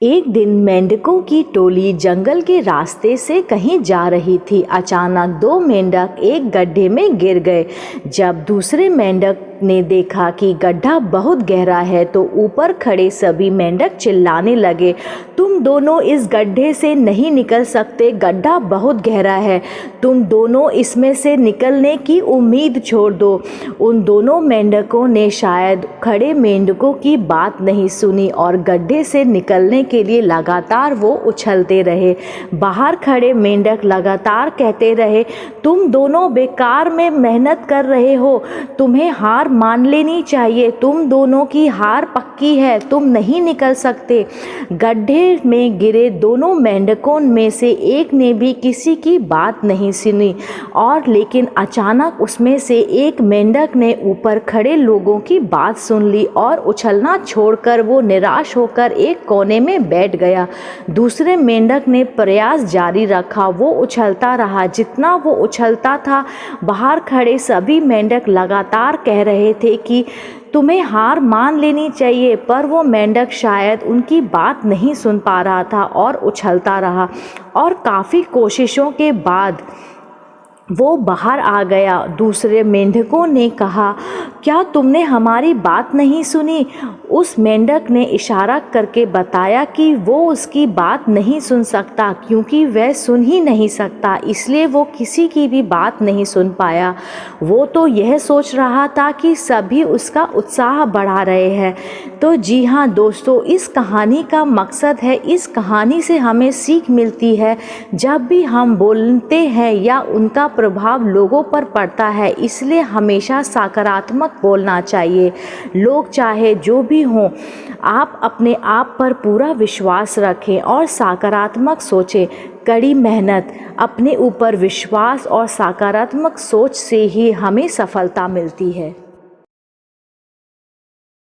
एक दिन मेंढकों की टोली जंगल के रास्ते से कहीं जा रही थी। अचानक दो मेंढक एक गड्ढे में गिर गए। जब दूसरे मेंढक ने देखा कि गड्ढा बहुत गहरा है तो ऊपर खड़े सभी मेंढक चिल्लाने लगे, तुम दोनों इस गड्ढे से नहीं निकल सकते, गड्ढा बहुत गहरा है, तुम दोनों इसमें से निकलने की उम्मीद छोड़ दो। उन दोनों मेंढकों ने शायद खड़े मेंढकों की बात नहीं सुनी और गड्ढे से निकलने के लिए लगातार वो उछलते रहे। बाहर खड़े मेंढक लगातार कहते रहे, तुम दोनों बेकार में मेहनत कर रहे हो, तुम्हें हार मान लेनी चाहिए, तुम दोनों की हार पक्की है, तुम नहीं निकल सकते। गड्ढे में गिरे दोनों मेंढकों में से एक ने भी किसी की बात नहीं सुनी और लेकिन अचानक उसमें से एक मेंढक ने ऊपर खड़े लोगों की बात सुन ली और उछलना छोड़कर वो निराश होकर एक कोने में बैठ गया। दूसरे मेंढक ने प्रयास जारी रखा, वो उछलता रहा। जितना वो उछलता था, बाहर खड़े सभी मेंढक लगातार कह रहे थे कि तुम्हें हार मान लेनी चाहिए, पर वो मेंढक शायद उनकी बात नहीं सुन पा रहा था और उछलता रहा और काफ़ी कोशिशों के बाद वो बाहर आ गया। दूसरे मेंढकों ने कहा, क्या तुमने हमारी बात नहीं सुनी? उस मेंढक ने इशारा करके बताया कि वो उसकी बात नहीं सुन सकता क्योंकि वह सुन ही नहीं सकता, इसलिए वो किसी की भी बात नहीं सुन पाया। वो तो यह सोच रहा था कि सभी उसका उत्साह बढ़ा रहे हैं। तो जी हाँ दोस्तों, इस कहानी का मकसद है, इस कहानी से हमें सीख मिलती है, जब भी हम बोलते हैं या उनका प्रभाव लोगों पर पड़ता है, इसलिए हमेशा सकारात्मक बोलना चाहिए। लोग चाहे जो भी हों, आप अपने आप पर पूरा विश्वास रखें और सकारात्मक सोचें। कड़ी मेहनत, अपने ऊपर विश्वास और सकारात्मक सोच से ही हमें सफलता मिलती है।